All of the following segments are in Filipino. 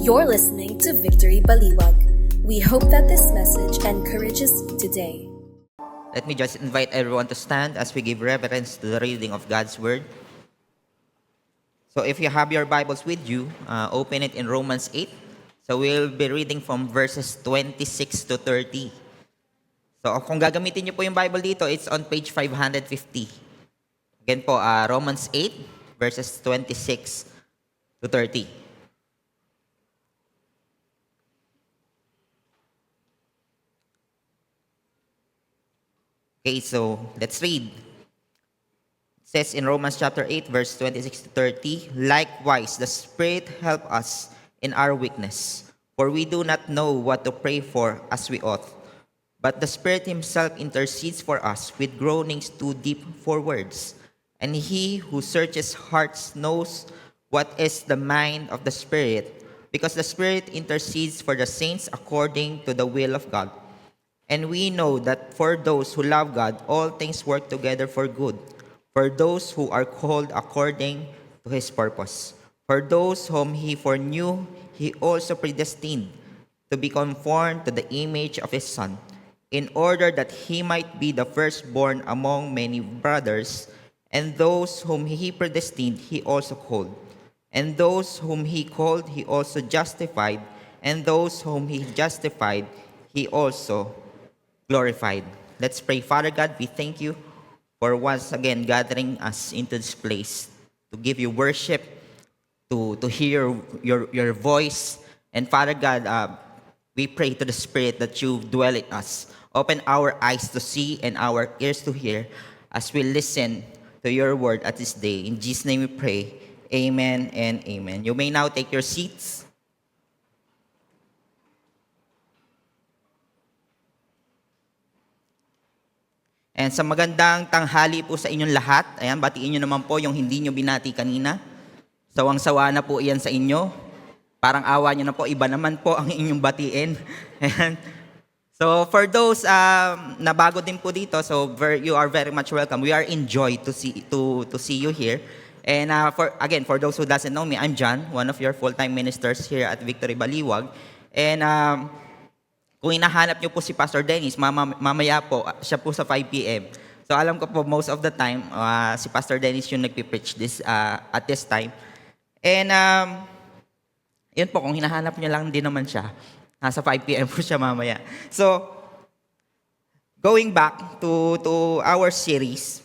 You're listening to Victory Baliwag. We hope that this message encourages you today. Let me just invite everyone to stand as we give reverence to the reading of God's Word. So if you have your Bibles with you, open it in Romans 8. So we'll be reading from verses 26 to 30. So kung gagamitin niyo po yung Bible dito, it's on page 550. Again po, Romans 8, verses 26 to 30. Okay, so let's read. It says in Romans chapter 8, verse 26 to 30, "Likewise, the Spirit help us in our weakness, for we do not know what to pray for as we ought. But the Spirit Himself intercedes for us with groanings too deep for words. And He who searches hearts knows what is the mind of the Spirit, because the Spirit intercedes for the saints according to the will of God. And we know that for those who love God, all things work together for good, for those who are called according to His purpose. For those whom He foreknew, He also predestined to be conformed to the image of His Son, in order that He might be the firstborn among many brothers. And those whom He predestined, He also called. And those whom He called, He also justified. And those whom He justified, He also glorified." Let's pray. Father God, we thank you for once again gathering us into this place to give you worship, to hear your voice. And Father God, we pray to the Spirit that you dwell in us. Open our eyes to see and our ears to hear as we listen to your word at this day. In Jesus' name we pray. Amen and amen. You may now take your seats. And sa magandang tanghali po sa inyong lahat, ayan, batiin nyo naman po yung hindi nyo binati kanina. Sawang-sawa na po iyan sa inyo. Parang awa nyo na po, iba naman po ang inyong batiin. Ayan. So for those na bago din po dito, so you are very much welcome. We are enjoyed to see you here. And for those who doesn't know me, I'm John, one of your full-time ministers here at Victory Baliwag. And kung hinahanap niyo po si Pastor Dennis, mamaya po, siya po sa 5 p.m. So alam ko po most of the time, si Pastor Dennis yung nagpipreach at this time. And yun po, kung hinahanap niyo lang din naman siya, nasa 5 p.m. po siya mamaya. So, going back to our series,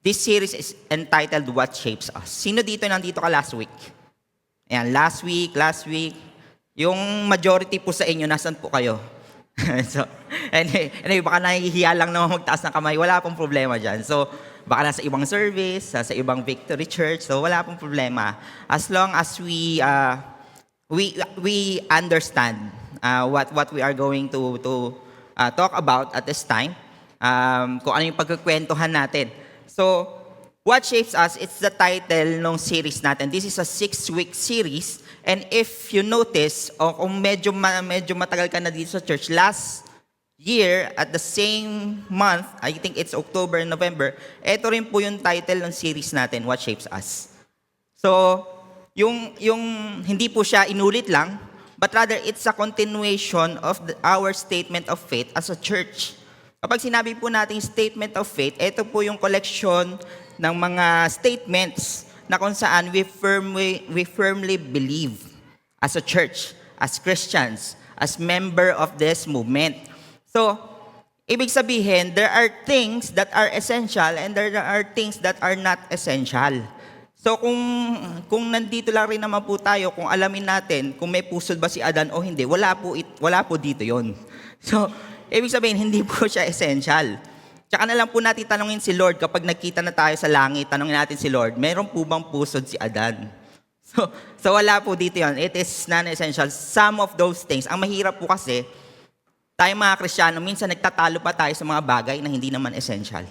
this series is entitled What Shapes Us. Sino dito nandito ka last week? Ayan, last week. Yung majority po sa inyo, nasan po kayo? So, anyway, baka nahihiya lang naman magtaas ng kamay. Wala pong problema dyan. So, baka nasa ibang service, sa ibang Victory Church. So, wala pong problema. As long as we understand what we are going to talk about at this time, kung ano yung pagkukwentuhan natin. So, What Shapes Us, it's the title ng series natin. This is a 6-week series. And if you notice, o kung medyo matagal ka na dito sa church, last year, at the same month, I think it's October and November, ito rin po yung title ng series natin, What Shapes Us. So, yung hindi po siya inulit lang, but rather it's a continuation of our statement of faith as a church. Kapag sinabi po natin statement of faith, ito po yung collection ng mga statements na kung saan we firmly believe as a church, as Christians, as member of this movement. So, ibig sabihin, there are things that are essential and there are things that are not essential. So, kung nandito lang rin naman po tayo, kung alamin natin kung may pusod ba si Adan o hindi, wala po dito yon. So, ibig sabihin, hindi po siya essential. Tsaka na lang po natin tanungin si Lord kapag nagkita na tayo sa langit, tanungin natin si Lord, mayroon po bang pusod si Adan? So wala po dito yon. It is non-essential. Some of those things. Ang mahirap po kasi, tayo mga Kristiyano, minsan nagtatalo pa tayo sa mga bagay na hindi naman essential.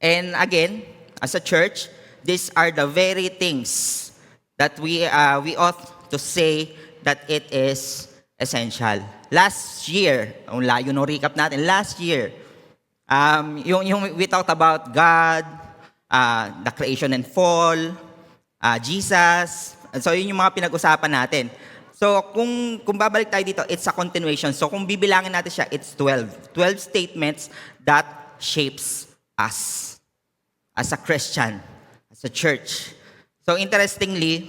And again, as a church, these are the very things that we ought to say that it is essential. Last year, layo no recap natin, last year, yung we talked about God, the creation and fall, Jesus, So yun yung mga pinag-usapan natin. So kung babalik tayo dito, it's a continuation. So kung bibilangin natin siya, it's 12. 12 statements that shapes us as a Christian, as a church. So interestingly,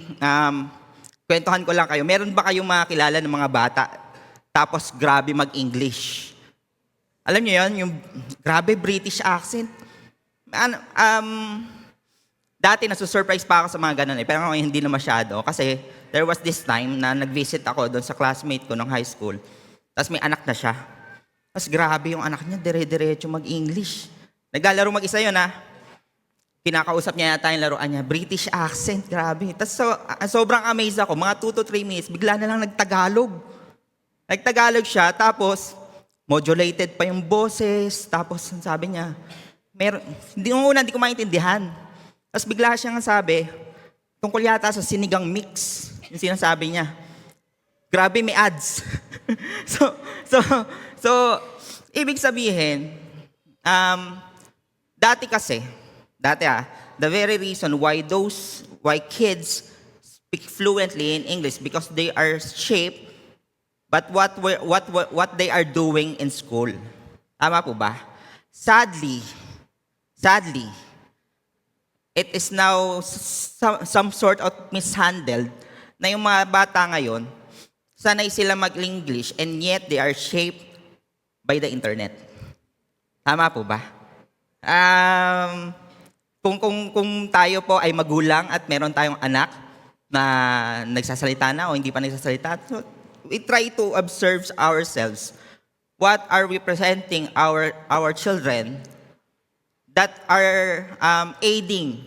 kwentuhan ko lang kayo, meron ba kayong mga kilala ng mga bata tapos grabe mag-English? Alam niyo yun, yung grabe British accent. Dati nasusurprise pa ako sa mga ganun pero ngayon hindi na masyado. Kasi there was this time na nag-visit ako doon sa classmate ko nung high school. Tapos may anak na siya. Tapos grabe yung anak niya, dire-diretso mag-English. Naglalaro mag-isa yun Kinakausap niya yata yung laruan niya, British accent, grabe. Tapos sobrang amazed ako, mga 2 to 3 minutes, bigla na lang nagtagalog. Nagtagalog siya, tapos modulated pa yung boses, tapos sabi niya, hindi ko maintindihan. Tapos bigla siyang sabi, tungkol yata sa sinigang mix, yung sinasabi niya. Grabe, may ads. so, ibig sabihin, dati, the very reason why kids speak fluently in English because they are shaped but what they are doing in school. Tama po ba? Sadly, it is now some sort of mishandled na yung mga bata ngayon, sanay sila mag-English and yet they are shaped by the internet. Tama po ba? Kung tayo po ay magulang at meron tayong anak na nagsasalita na o hindi pa nagsasalita, so we try to observe ourselves. What are we presenting our children that are aiding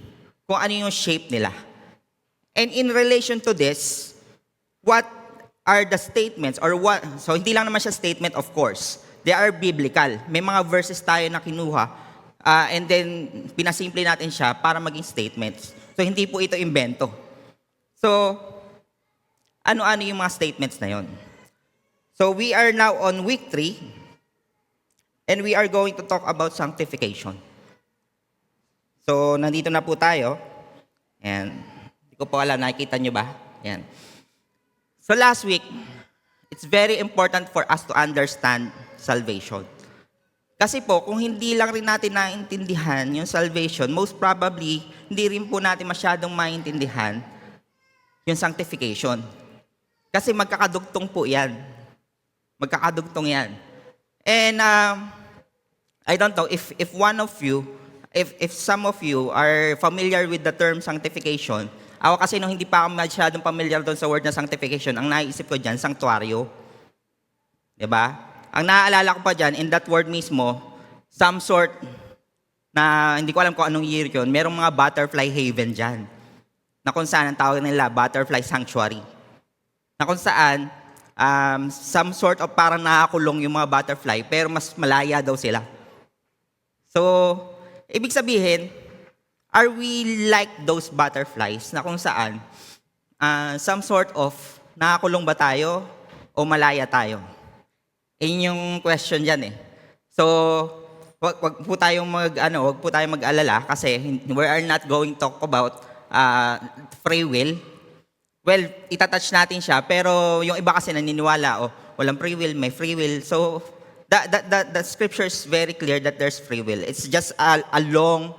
kung ano yung shape nila. And in relation to this, what are the statements so hindi lang naman siya statement of course. They are biblical. May mga verses tayo na kinuha and then pinasimple natin siya para maging statements. So hindi po ito imbento. So ano-ano yung mga statements na yon? So we are now on week 3 and we are going to talk about sanctification. So, nandito na po tayo. And, hindi ko po alam, nakikita nyo ba? Yan. So, last week, it's very important for us to understand salvation. Kasi po, kung hindi lang rin natin naintindihan yung salvation, most probably, hindi rin po natin masyadong maintindihan yung sanctification. Kasi magkakadugtong po yan. Magkakadugtong yan. And, I don't know, if one of you, if some of you are familiar with the term sanctification, ako kasi nung hindi pa ako masyadong familiar doon sa word na sanctification, ang naisip ko dyan, sanctuaryo. Diba? Ang naaalala ko pa dyan, in that word mismo, some sort na, hindi ko alam kung anong year yun, merong mga butterfly haven dyan. Na kung saan, ang tawag nila, butterfly sanctuary. Na kung saan, some sort of parang nakakulong yung mga butterfly, pero mas malaya daw sila. So, ibig sabihin, are we like those butterflies na kung saan some sort of nakakulong ba tayo o malaya tayo? Yun yung question dyan eh. So, wag po tayong mag-alala kasi we are not going to talk about free will. Well, itatouch natin siya pero yung iba kasi naniniwala walang free will, may free will. So, the scripture is very clear that there's free will. It's just a long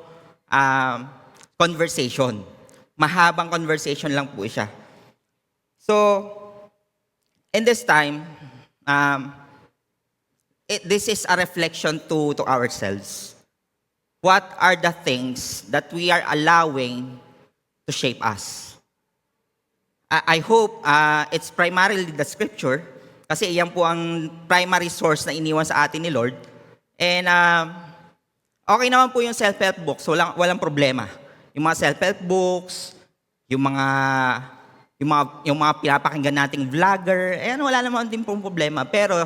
conversation. Mahabang conversation lang po siya. So, in this time, this is a reflection to ourselves. What are the things that we are allowing to shape us? I hope it's primarily the scripture, kasi iyan po ang primary source na iniwan sa atin ni Lord. And okay naman po yung self-help books, walang problema. Yung mga self-help books, yung mga pinapakinggan nating vlogger, wala naman din pong problema. Pero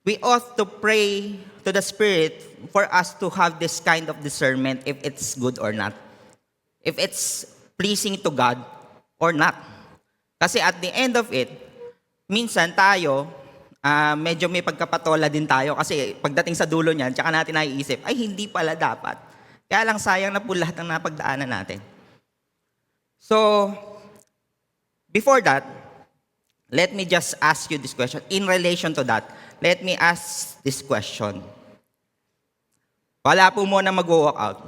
we ought to pray to the Spirit for us to have this kind of discernment if it's good or not. If it's pleasing to God or not. Kasi at the end of it, minsan tayo, medyo may pagkapatola din tayo kasi pagdating sa dulo niyan, tsaka natin naiisip, ay hindi pala dapat. Kaya lang sayang na po lahat ng napagdaanan natin. So, before that, let me just ask you this question. In relation to that, let me ask this question. Wala po muna mag-walk out.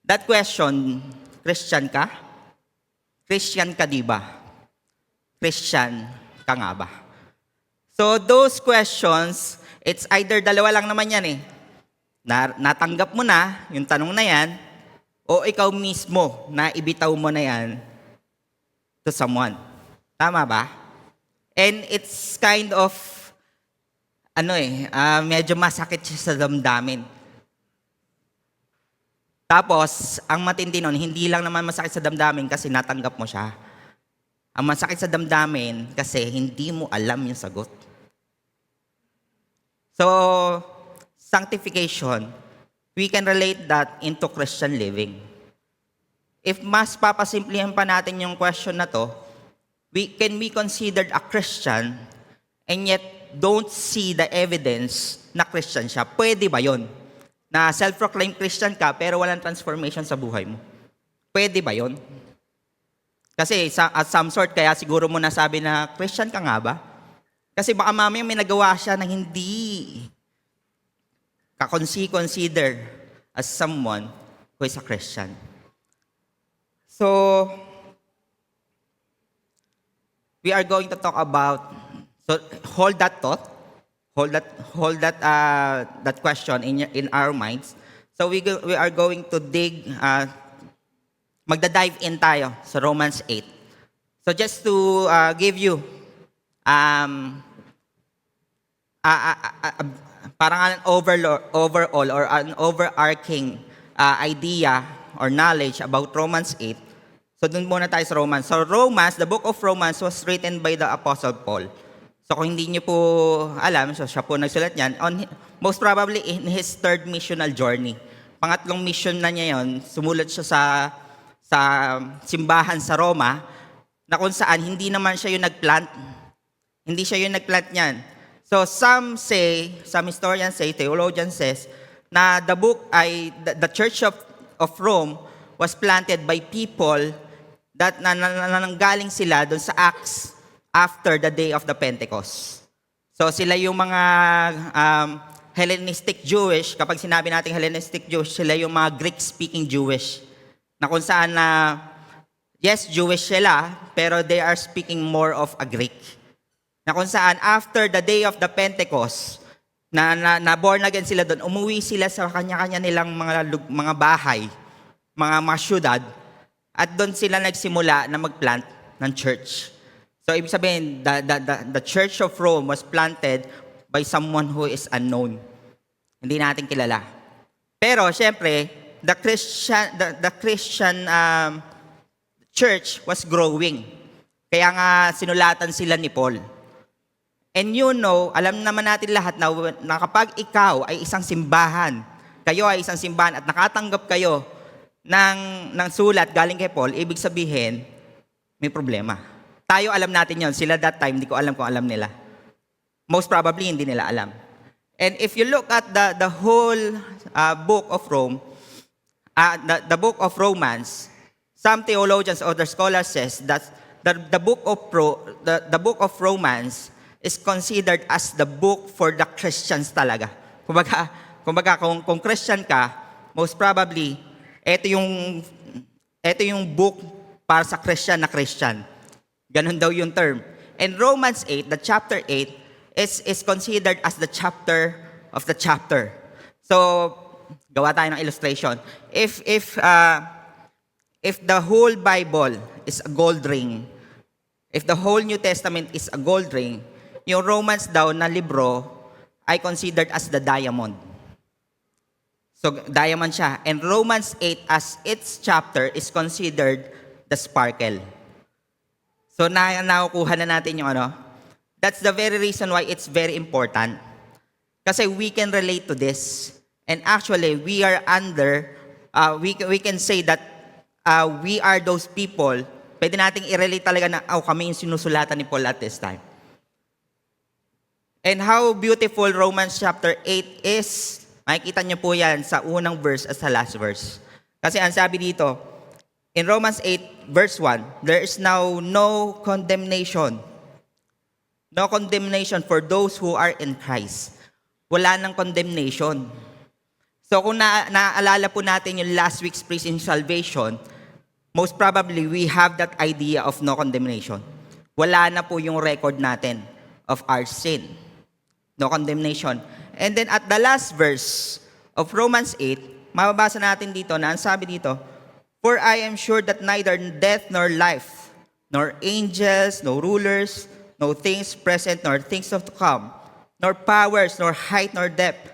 That question, Christian ka? Christian ka di ba? Christian ka nga ba? So those questions, it's either dalawa lang naman yan eh. Natanggap mo na yung tanong na yan, o ikaw mismo na ibitaw mo na yan to someone. Tama ba? And it's kind of, medyo masakit siya sa damdamin. Tapos, ang matindi nun, hindi lang naman masakit sa damdamin kasi natanggap mo siya. Ang masakit sa damdamin kasi hindi mo alam yung sagot. So, sanctification, we can relate that into Christian living. If mas papasimplihan pa natin yung question na to, can we considered a Christian and yet don't see the evidence na Christian siya? Pwede ba yun? Na self-proclaimed Christian ka pero walang transformation sa buhay mo. Pwede ba yun? Kasi at some sort, kaya siguro mo nasabi na Christian ka nga ba? Kasi baka mamaya may nagawa siya na hindi ka-consider as someone who is a Christian. So, we are going to talk about, so hold that thought, hold that question in our minds. So we are going to magda-dive in tayo sa Romans 8. So just to give you parang an overall or an overarching idea or knowledge about Romans 8. So dun muna tayo sa Romans. So Romans, the book of Romans was written by the Apostle Paul. So kung hindi niyo po alam, so siya po nagsulat niyan, most probably in his third missional journey. Pangatlong mission na niya yon, sumulat siya sa simbahan sa Roma, na kung saan hindi naman siya yung nagplant. Hindi siya yung nagplant niyan. So some historians say, theologians says, na the book the Church of Rome was planted by people that nananggaling sila doon sa Acts after the day of the Pentecost. So sila yung mga Hellenistic Jewish, kapag sinabi natin Hellenistic Jewish, sila yung mga Greek-speaking Jewish. Na kung saan yes, Jewish sila, pero they are speaking more of a Greek. Na kung saan after the day of the Pentecost, na born again sila doon, umuwi sila sa kanya-kanya nilang mga bahay, mga syudad, at doon sila nagsimula na magplant ng church. So ibig sabihin, the Church of Rome was planted by someone who is unknown. Hindi natin kilala. Pero syempre, the Christian church was growing. Kaya nga sinulatan sila ni Paul. And alam naman natin lahat na kapag ikaw ay isang simbahan, kayo ay isang simbahan at nakatanggap kayo ng sulat galing kay Paul, ibig sabihin, may problema. Tayo alam natin yon. Sila that time, hindi ko alam kung alam nila. Most probably, hindi nila alam. And if you look at the whole book of Rome, the book of Romans, some theologians or the scholars says that the book of Romans is considered as the book for the Christians talaga. Kumbaga kung Christian ka, most probably, ito yung book para sa Christian na Christian. Ganon daw yung term. And Romans 8, the chapter 8, is considered as the chapter of the chapter. So, gawa tayo ng illustration. If the whole Bible is a gold ring, if the whole New Testament is a gold ring, yung Romans daw na libro ay considered as the diamond. So, diamond siya. And Romans 8 as its chapter is considered the sparkle. So, nakukuha na natin yung That's the very reason why it's very important. Kasi we can relate to this. And actually, we are we can say that we are those people, pwede nating i-relate talaga na, kami yung sinusulatan ni Paul at this time. And how beautiful Romans chapter 8 is, makikita niyo po yan sa unang verse at sa last verse. Kasi ang sabi dito, in Romans 8, verse 1, there is now no condemnation. No condemnation for those who are in Christ. Wala nang condemnation. So kung naaalala po natin yung last week's preach in salvation, most probably we have that idea of no condemnation. Wala na po yung record natin of our sin. No condemnation. And then at the last verse of Romans 8, mababasa natin dito na ang sabi dito, for I am sure that neither death nor life, nor angels, no rulers, no things present, nor things of to come, nor powers, nor height, nor depth,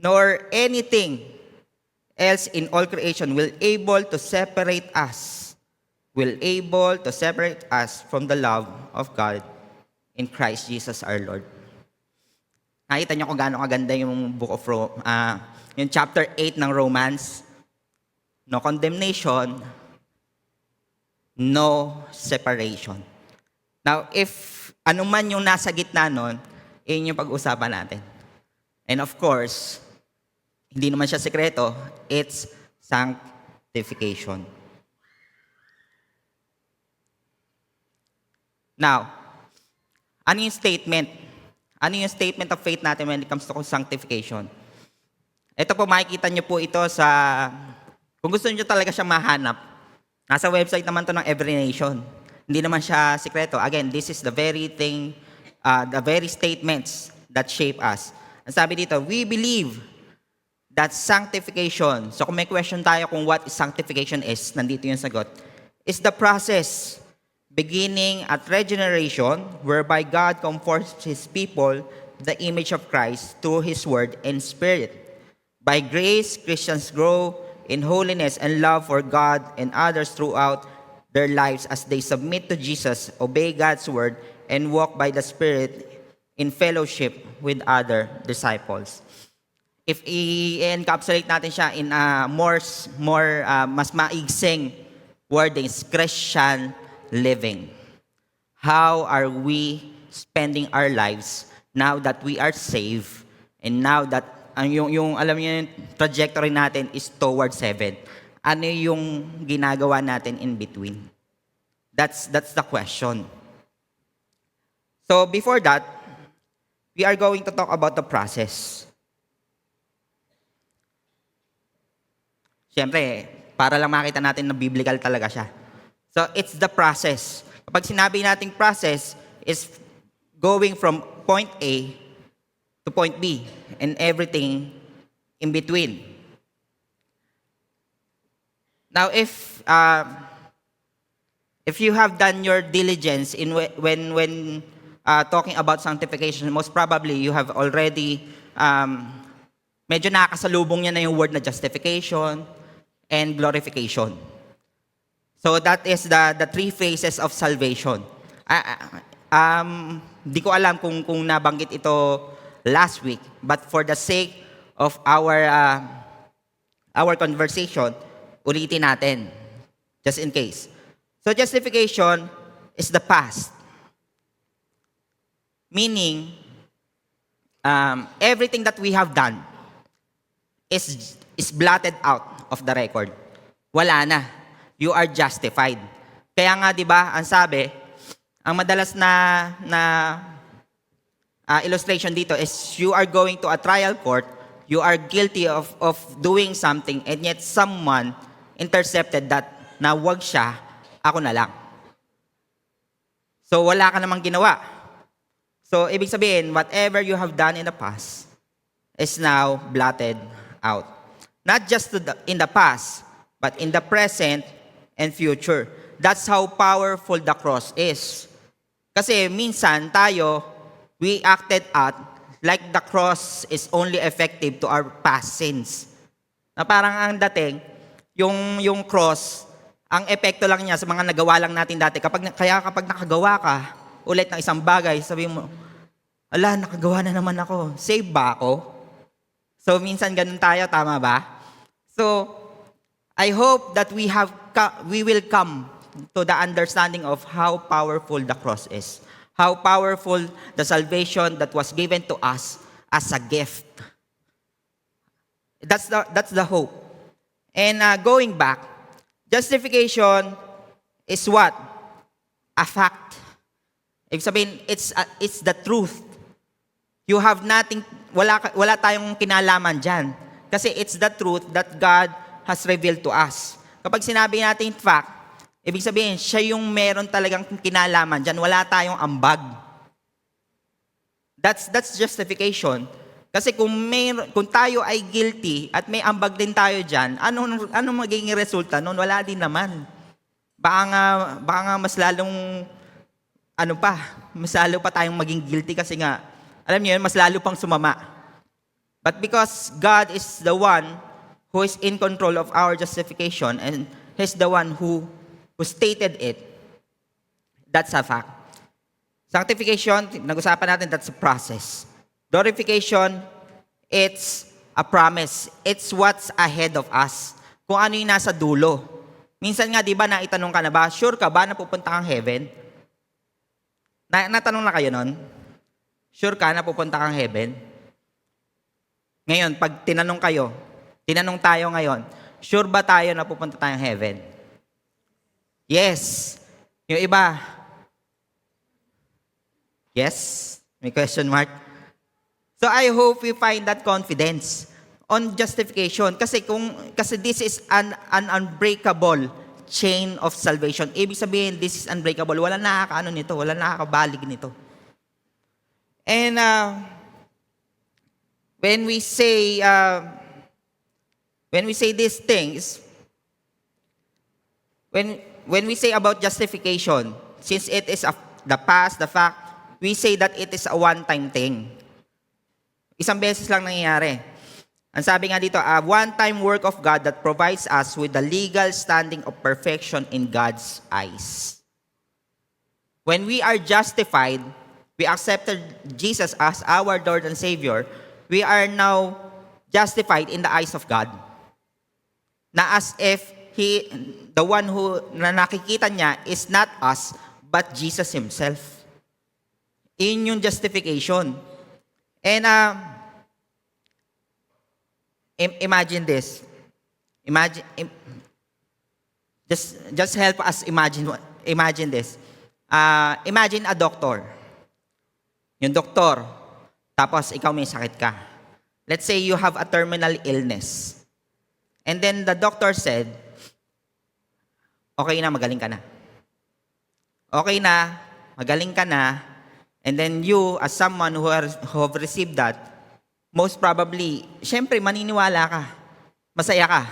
nor anything else in all creation will able to separate us from the love of God in Christ Jesus our Lord. Nakita niyo kung gaano kaganda yung book of yung chapter 8 ng Romans. No condemnation, no separation. Now, if ano man yung nasa gitna nun, yun yung pag-usapan natin. And of course, hindi naman siya sekreto, it's sanctification. Now, ano yung statement? Ano yung statement of faith natin when it comes to sanctification? Ito po, makikita niyo po ito sa, kung gusto niyo talaga siya mahanap, nasa website naman to ng Every Nation. Hindi naman siya sikreto. Again, this is the very thing, the very statements that shape us. Ang sabi dito, we believe that sanctification, so kung may question tayo kung what sanctification is, nandito yung sagot, is the process beginning at regeneration whereby God conforms His people the image of Christ through His word and spirit. By grace, Christians grow in holiness and love for God and others throughout their lives as they submit to Jesus, obey God's word, and walk by the Spirit in fellowship with other disciples. If i-encapsulate natin siya in mas maigsing wordings, Christian living. How are we spending our lives now that we are saved and now that yung alam niyo yung trajectory natin is towards heaven? Ano yung ginagawa natin in between? That's the question. So before that, we are going to talk about the process. Siyempre, para lang makita natin na biblical talaga siya. So it's the process. Kapag sinabi nating process, is going from point A to point B and everything in between. Now, if you have done your diligence in when talking about sanctification, most probably you have already medyo nakakasalubong niya na yung word na justification and glorification. So that is the three phases of salvation. Di ko alam kung nabanggit ito last week, but for the sake of our conversation, ulitin natin, just in case. So justification is the past. Meaning, everything that we have done is blotted out of the record. Wala na. You are justified. Kaya nga, di ba, ang sabi, ang madalas na illustration dito is you are going to a trial court, you are guilty of doing something, and yet someone intercepted that na wag siya, ako na lang. So wala ka namang ginawa. So ibig sabihin, whatever you have done in the past is now blotted out. Not just in the past, but in the present and future. That's how powerful the cross is. Kasi minsan tayo, we acted out like the cross is only effective to our past sins. Na parang ang dating, yung cross, ang epekto lang niya sa mga nagawa lang natin dati. Kaya kapag nakagawa ka ulit ng isang bagay, sabi mo, ala, nakagawa na naman ako. Save ba ako? So minsan ganun tayo, tama ba? So, I hope that we will come to the understanding of how powerful the cross is. How powerful the salvation that was given to us as a gift. That's the hope. And going back, Justification is what? A fact. Ibig sabihin, it's the truth. You have nothing, wala tayong kinalaman dyan. Kasi it's the truth that God has revealed to us. Kapag sinabi natin fact, ibig sabihin, siya yung meron talagang kinalaman dyan. Wala tayong ambag. That's justification. Kasi kung tayo ay guilty at may ambag din tayo dyan, ano magiging resulta nun? Wala din naman. Baka nga mas lalong, mas lalo pa tayong maging guilty kasi nga, alam niyo yun, mas lalo pang sumama. But because God is the one who is in control of our justification and He's the one who stated it, that's a fact. Sanctification, nag-usapan natin, that's a process. Glorification, it's a promise. It's what's ahead of us. Kung ano yung nasa dulo. Minsan nga, di ba, naitanong ka na ba, sure ka ba na pupunta kang heaven? Natanong na kayo nun? Sure ka na pupunta kang heaven? Ngayon, pag tinanong tayo ngayon, sure ba tayo na pupunta tayong heaven? Yes. Yung iba, yes? May question mark? So I hope we find that confidence on justification. Kasi this is an unbreakable chain of salvation. Ibig sabihin, this is unbreakable. Wala nakakaano nito, wala nakakabalig nito. And when we say these things, when we say about justification, since it is the past, the fact, we say that it is a one-time thing. Isang beses lang nangyayari. Ang sabi nga dito, a one-time work of God that provides us with the legal standing of perfection in God's eyes. When we are justified, we accepted Jesus as our Lord and Savior, we are now justified in the eyes of God. Na as if the one who na nakikita niya is not us, but Jesus Himself. In yung justification. And imagine this. Just help us imagine this. Imagine a doctor. Yung doktor, tapos ikaw may sakit ka. Let's say you have a terminal illness. And then the doctor said, okay na, magaling ka na. Okay na, magaling ka na. And then you, as someone who have received that, most probably, syempre, maniniwala ka. Masaya ka.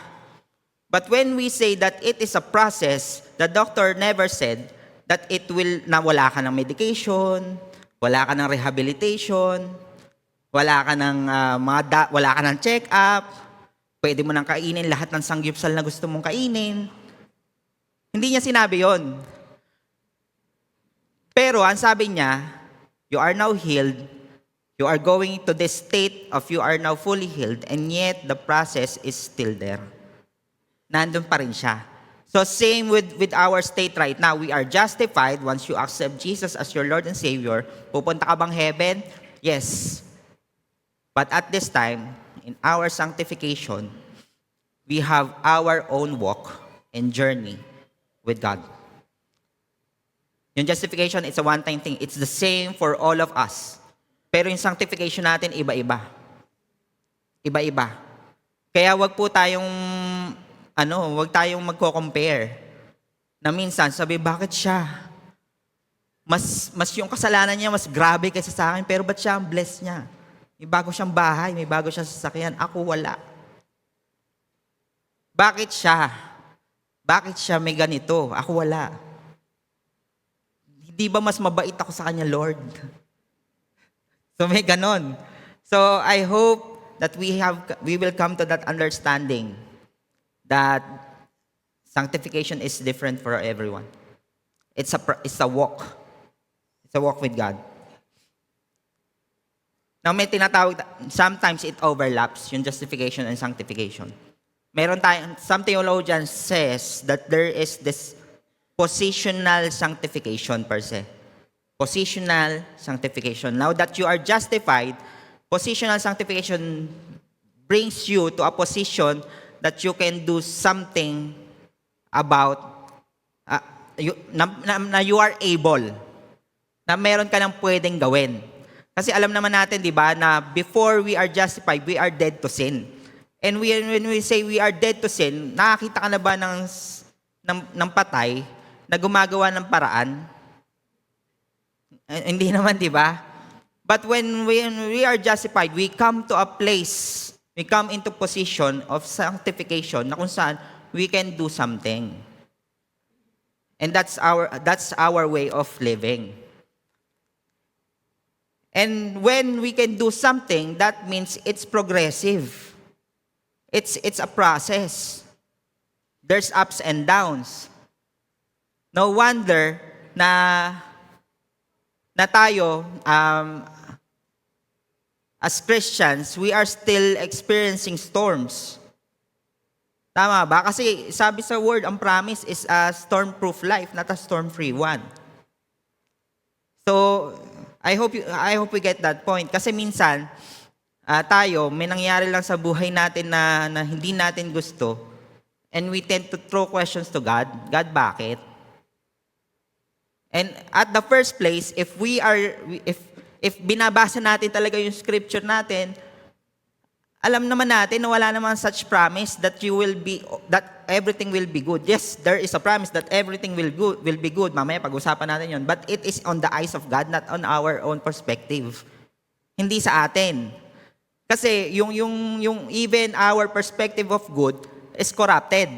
But when we say that it is a process, the doctor never said that na wala ka ng medication, wala ka ng rehabilitation, wala ka ng check-up, pwede mo nang kainin lahat ng sangyupsal na gusto mong kainin. Hindi niya sinabi yon. Pero ang sabi niya, you are now healed, you are going to this state of you are now fully healed, and yet the process is still there. Nandun pa rin siya. So same with our state right now. We are justified once you accept Jesus as your Lord and Savior. Pupunta ka bang heaven? Yes. But at this time, in our sanctification, we have our own walk and journey with God. Yung justification, it's a one-time thing. It's the same for all of us. Pero yung sanctification natin, iba-iba. Iba-iba. Kaya wag tayong magko-compare. Na minsan, sabi, bakit siya? Mas yung kasalanan niya, mas grabe kaysa sa akin, pero ba't siya ang bless niya? May bago siyang bahay, may bago siyang sasakyan, ako wala. Bakit siya? Bakit siya may ganito? Ako wala. Di ba mas mabait ako sa kanya, Lord? So may ganon. So I hope that we will come to that understanding that sanctification is different for everyone. It's a walk. It's a walk with God. Now may tinatawag, sometimes it overlaps, yung justification and sanctification. Some theologians says that there is this positional sanctification per se. Positional sanctification. Now that you are justified, positional sanctification brings you to a position that you can do something about na you are able, na meron ka nang pwedeng gawin. Kasi alam naman natin, di ba, na before we are justified, we are dead to sin. And when we say we are dead to sin, nakakita ka na ba ng patay na gumagawa ng paraan? Hindi naman, di ba? But when we are justified, we come to a place, we come into position of sanctification na kung saan we can do something. And that's our way of living. And when we can do something, that means it's progressive. It's a process. There's ups and downs. No wonder na tayo, as Christians, we are still experiencing storms. Tama ba? Kasi sabi sa word, ang promise is a storm-proof life, not a storm-free one. So, I hope we get that point. Kasi minsan, tayo, may nangyari lang sa buhay natin na hindi natin gusto, and we tend to throw questions to God. God, bakit? And at the first place, if binabasa natin talaga yung scripture natin, alam naman natin na wala naman such promise that everything will be good. Yes, there is a promise that everything will be good. Mamaya pag-usapan natin yon. But it is on the eyes of God, not on our own perspective. Hindi sa atin. Kasi yung even our perspective of good is corrupted.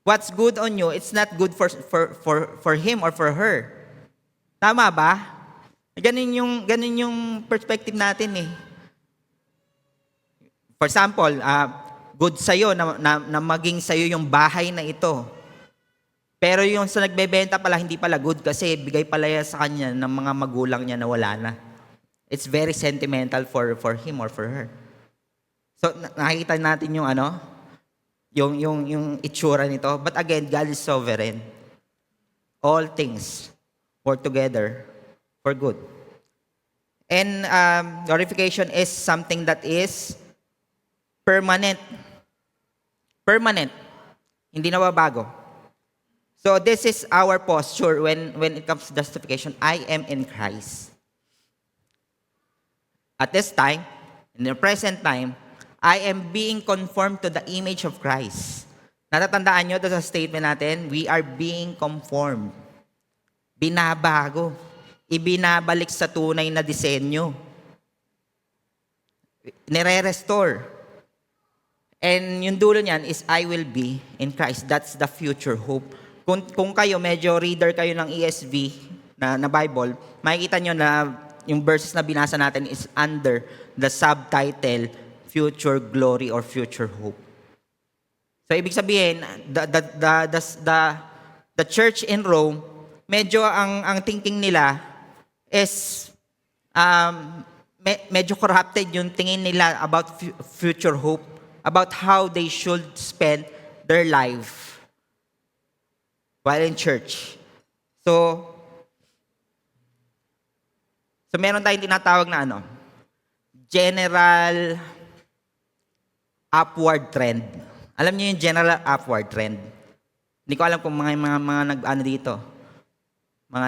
What's good on you, it's not good for him or for her. Tama ba? Ganun yung perspective natin eh. For example, good sa'yo na maging sa'yo yung bahay na ito. Pero yung sa nagbebenta pala, hindi pala good kasi bigay pala yan sa kanya ng mga magulang niya na wala na. It's very sentimental for him or for her. So nakikita natin yung yung itsura nito. But again, God is sovereign. All things work together for good. And glorification is something that is permanent. Permanent. Hindi nababago. So this is our posture when it comes to justification. I am in Christ. At this time, in the present time, I am being conformed to the image of Christ. Natatandaan nyo ito sa statement natin, we are being conformed. Binabago. Ibinabalik sa tunay na disenyo. Nire-restore. And yung dulo niyan is, I will be in Christ. That's the future hope. Kung kayo, medyo reader kayo ng ESV na Bible, makikita nyo na yung verses na binasa natin is under the subtitle, Future Glory or Future Hope. So, ibig sabihin, the church in Rome, medyo ang thinking nila is medyo corrupted yung tingin nila about future hope, about how they should spend their life while in church. So meron tayong tinatawag na general upward trend. Alam niyo yung general upward trend? Hindi ko alam kung mga dito. Mga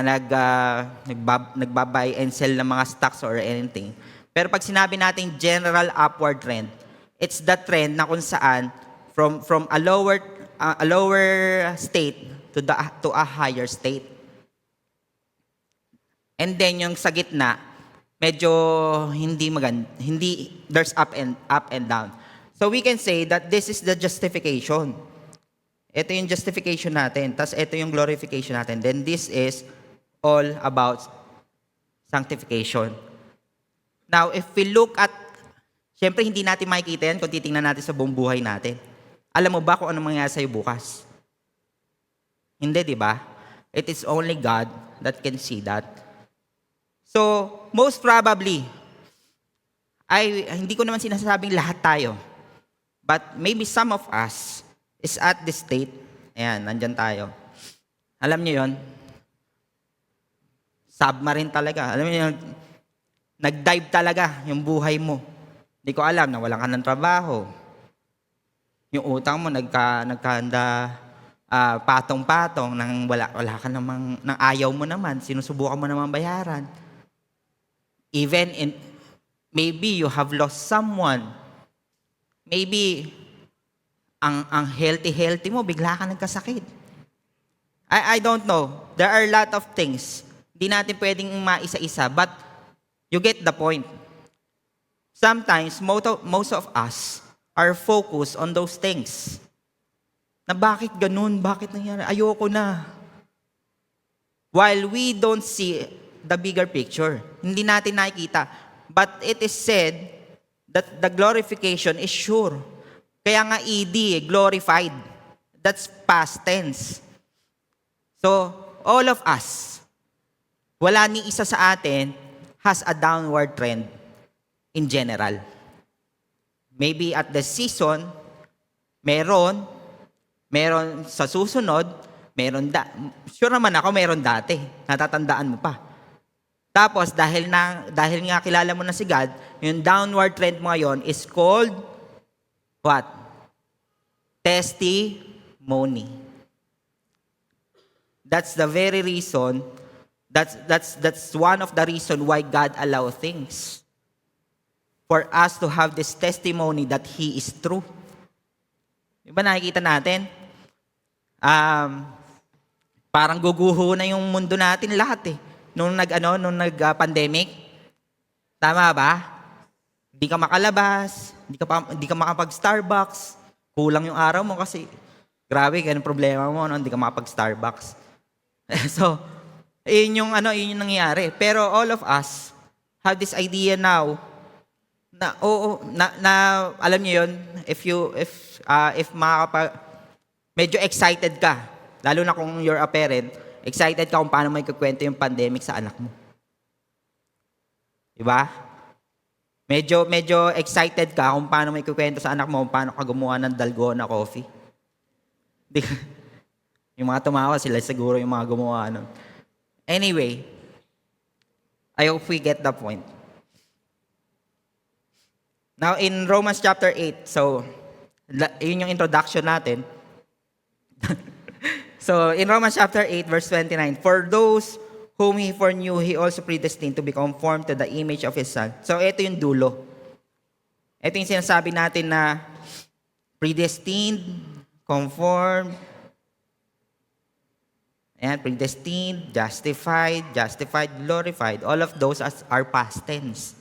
nagba-buy and sell ng mga stocks or anything. Pero pag sinabi natin general upward trend, it's the trend na kung saan from a lower state to a higher state. And then yung sa gitna, medyo hindi maganda, there's up and down. So we can say that this is the justification. Ito yung justification natin, tas ito yung glorification natin. Then this is all about sanctification. Now, if we look at, syempre hindi natin makikita yan kung titingnan natin sa buong buhay natin. Alam mo ba kung ano mangyayari sa'yo bukas? Hindi, di ba? It is only God that can see that. So, most probably, hindi ko naman sinasabing lahat tayo. But maybe some of us is at this state. Ayan, nandyan tayo. Alam niyo yon? Submarine talaga. Alam niyo yun? Nag-dive talaga yung buhay mo. Hindi ko alam na walang ka ng trabaho. Yung utang mo nagkahanda patong-patong nang wala ka namang, nang ayaw mo naman, sinusubukan mo naman bayaran. Even in, maybe you have lost someone. Maybe, ang healthy mo, bigla ka nagkasakit. I don't know. There are a lot of things. Hindi natin pwedeng maisa-isa, but you get the point. Sometimes, most of us are focused on those things. Na bakit ganun? Bakit nangyari? Ayoko na. While we don't see the bigger picture, hindi natin nakikita. But it is said that the glorification is sure. Kaya nga ED, glorified. That's past tense. So, all of us, wala ni isa sa atin has a downward trend in general. Maybe at the season, meron sa susunod, sure naman ako meron dati, natatandaan mo pa. Tapos dahil nga kilala mo na si God, yung downward trend mo ngayon is called what? Testimony. That's the very reason, that's one of the reason why God allows things. For us to have this testimony that He is true. Diba nakikita natin? Parang guguho na yung mundo natin lahat eh. Nung nag-pandemic. Tama ba? Hindi ka makalabas, hindi ka makapag-Starbucks. Kulang yung araw mo kasi grabe, ganun problema mo, no? Hindi ka makapag-Starbucks. So, yun yung nangyayari. Pero all of us have this idea now na alam niyo yun, if medyo excited ka, lalo na kung you're a parent, excited ka kung paano may kukwento yung pandemic sa anak mo. Diba? Medyo excited ka kung paano may kukwento sa anak mo, kung paano ka gumawa ng dalgona coffee. Yung mga tumawa, sila siguro yung mga gumawa nun. Anyway, I hope we get the point. Now, in Romans chapter 8, so, yun yung introduction natin. So, in Romans chapter 8, verse 29, for those whom He foreknew, He also predestined to be conformed to the image of His Son. So, ito yung dulo. Ito yung sinasabi natin na predestined, conformed, and predestined, justified, glorified. All of those are past tense.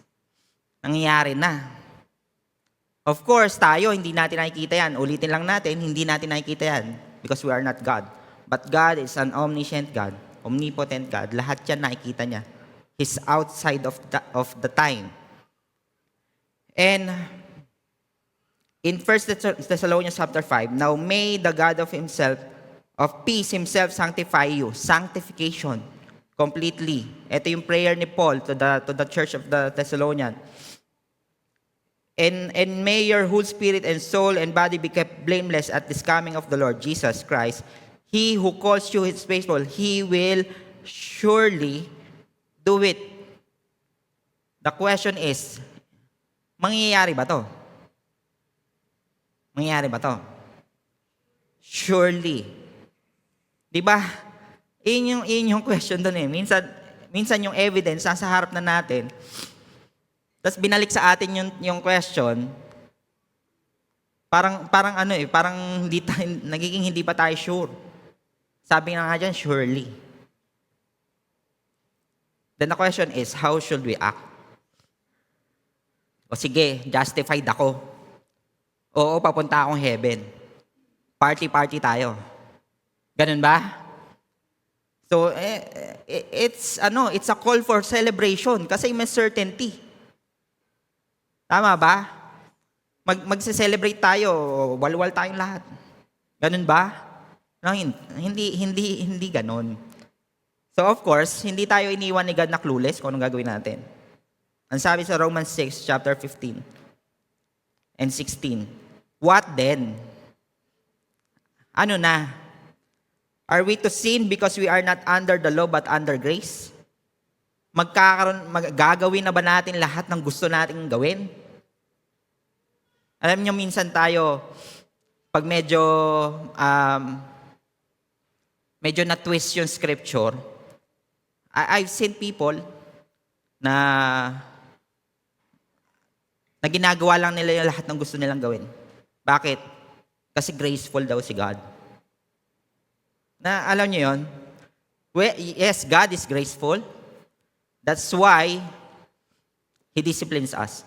Nangyayari na. Of course, tayo, hindi natin nakikita yan. Ulitin lang natin, hindi natin nakikita yan because we are not God. But God is an omniscient God, omnipotent God. Lahat yan nakikita niya. He's outside of the time. And in 1 Thessalonians chapter 5, now may the God of peace Himself sanctify you. Sanctification. Completely. Ito yung prayer ni Paul to the church of the Thessalonians. And may your whole spirit and soul and body be kept blameless at this coming of the Lord Jesus Christ. He who calls you His faithful, He will surely do it. The question is, mangyayari ba to? Mangyayari ba to? Surely. Diba? Yun yung question doon eh. Minsan yung evidence nasa harap na natin. Tapos binalik sa atin yung question. Parang nagiging hindi pa tayo sure. Sabi nga dyan, surely. Then the question is, how should we act? O sige, justified ako. Oo, papunta akong heaven. Party tayo. Ganun ba? So, it's a call for celebration kasi may certainty. Tama ba? Magse-celebrate tayo, walwal tayong lahat. Ganun ba? No, hindi ganun. So of course, hindi tayo iniwan ni God na clueless kung anong gagawin natin. Ang sabi sa Romans 6, chapter 15 and 16, what then? Ano na? Are we to sin because we are not under the law but under grace? Gagawin na ba natin lahat ng gusto nating gawin? Alam niyo, minsan tayo, pag medyo medyo na-twist yung scripture. I've seen people na ginagawa lang nila yung lahat ng gusto nilang gawin. Bakit? Kasi graceful daw si God. Na alam niyo yun? Well, yes, God is graceful. That's why He disciplines us.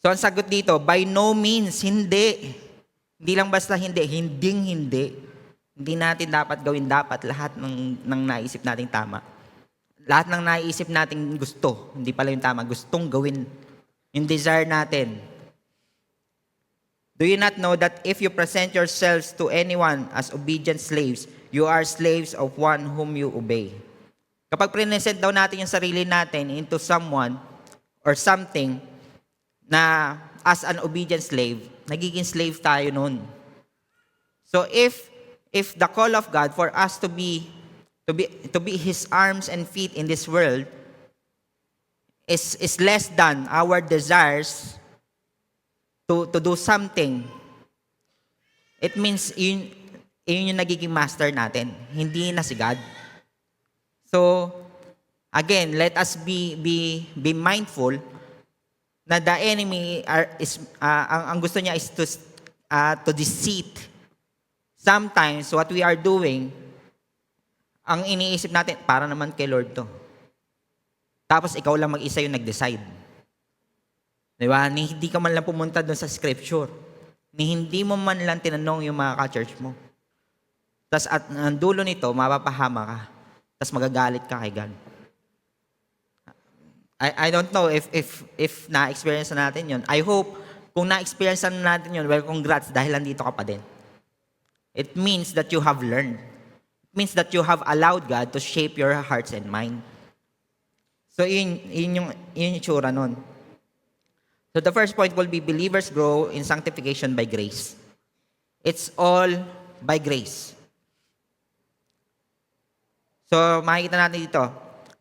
So ang sagot dito, by no means, hindi. Hindi lang basta hindi, hindi. Hindi natin dapat gawin lahat ng naisip nating tama. Lahat ng naisip nating gusto, hindi pala yung tama, gustong gawin. Yung desire natin. Do you not know that if you present yourselves to anyone as obedient slaves, you are slaves of one whom you obey? Kapag present daw natin yung sarili natin into someone or something na as an obedient slave, nagiging slave tayo nun. So if the call of God for us to be His arms and feet in this world is less than our desires to do something, it means yun yung nagiging master natin, hindi na si God. So again, let us be mindful na the enemy ang gusto niya is to deceit. Sometimes what we are doing, ang iniisip natin, para naman kay Lord to. Tapos ikaw lang mag-isa yung nag-decide. Diba? Hindi ka man lang pumunta doon sa scripture. Hindi mo man lang tinanong yung mga ka-church mo. Tapos at ang dulo nito, mapapahama ka. Tapos magagalit ka kay God. I don't know if na-experience na natin yun. I hope kung na-experience na natin yun, well, congrats dahil nandito ka pa din. It means that you have learned. It means that you have allowed God to shape your hearts and mind. So yun yung itsura nun. So the first point will be believers grow in sanctification by grace. It's all by grace. So makikita natin dito,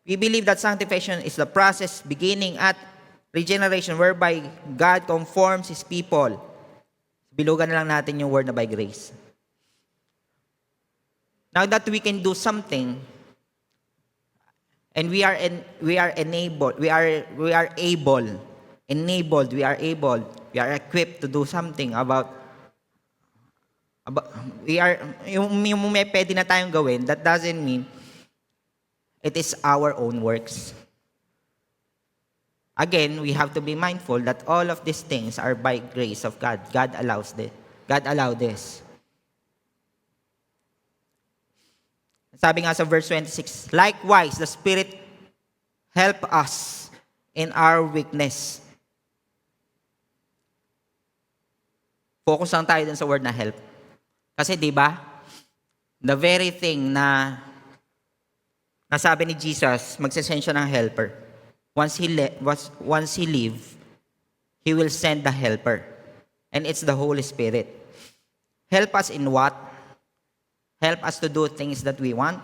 we believe that sanctification is the process beginning at regeneration whereby God conforms His people. Bilugan na lang natin yung word na by grace. Now that we can do something, and we are enabled, we are equipped to do something about yung may pwede na tayong gawin, that doesn't mean it is our own works. Again, we have to be mindful that all of these things are by grace of God. God allows this. God allowed this. Sabi nga sa verse 26, likewise, the Spirit help us in our weakness. Focus lang tayo dun sa word na help. Kasi di ba, the very thing na nasabi ni Jesus, magsasend siya ng helper. Once he leave, He will send the helper. And it's the Holy Spirit. Help us in what? Help us to do things that we want?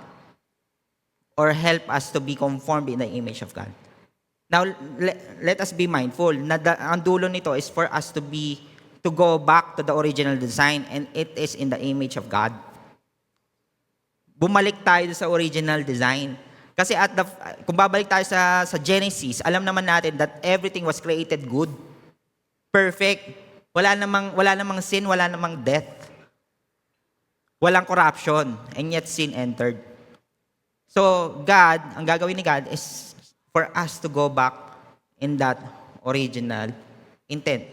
Or help us to be conformed in the image of God? Now, let us be mindful na ang dulo nito is for us to go back to the original design, and it is in the image of God. Bumalik tayo sa original design. Kasi kung babalik tayo sa Genesis, alam naman natin that everything was created good. Perfect. Wala namang sin, wala namang death. Walang corruption, and yet sin entered. So, God, ang gagawin ni God is for us to go back in that original intent.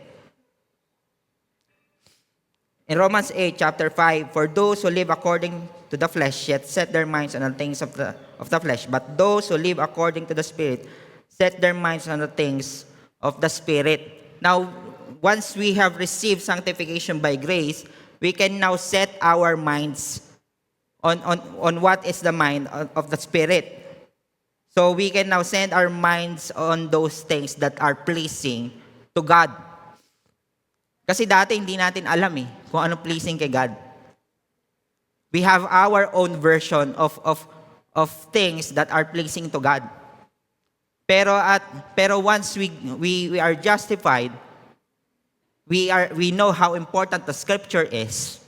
In Romans 8, chapter 5, for those who live according to the flesh, yet set their minds on the things of the flesh. But those who live according to the Spirit, set their minds on the things of the Spirit. Now, once we have received sanctification by grace, we can now set our minds on what is the mind of the Spirit. So we can now send our minds on those things that are pleasing to God. Kasi dati hindi natin alam kung ano pleasing kay God. We have our own version of things that are pleasing to God. Pero once we are justified, we know how important the scripture is.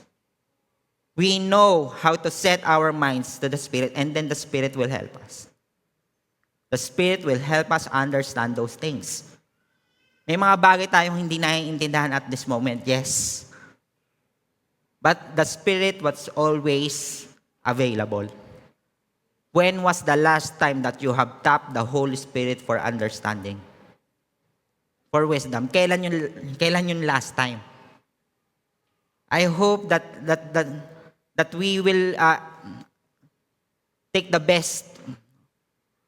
We know how to set our minds to the Spirit, and then the Spirit will help us. The Spirit will help us understand those things. May mga bagay tayong hindi naiintindihan at this moment, yes. But the Spirit was always available. When was the last time that you have tapped the Holy Spirit for understanding? For wisdom? Kailan yung last time? I hope that we will take the best,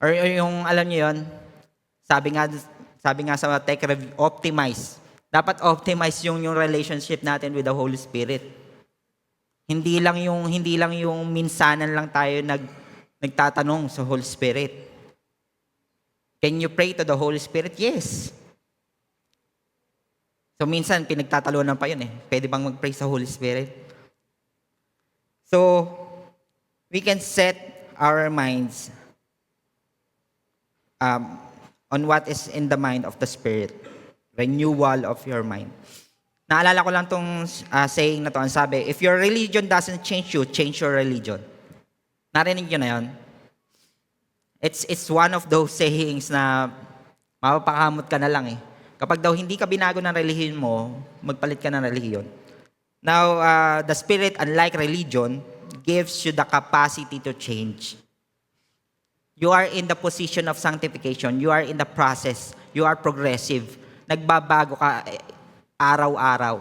or yung alam niyo yun, sabi nga sa tech review, optimize. Dapat optimize yung relationship natin with the Holy Spirit. Hindi lang yung minsanan lang tayo nagtatanong sa Holy Spirit. Can you pray to the Holy Spirit? Yes. So minsan pinagtatalunan pa yun eh. Pwede bang mag-pray sa Holy Spirit? So we can set our minds on what is in the mind of the Spirit. Renewal of your mind. Naalala ko lang tong saying na to. Ang sabi, if your religion doesn't change you, change your religion. Narinig nyo na yun? It's one of those sayings na mapapakamot ka na lang eh. Kapag daw hindi ka binago ng relihiyon mo, magpalit ka ng relihiyon. Now, the Spirit, unlike religion, gives you the capacity to change. You are in the position of sanctification. You are in the process. You are progressive. Nagbabago ka araw-araw.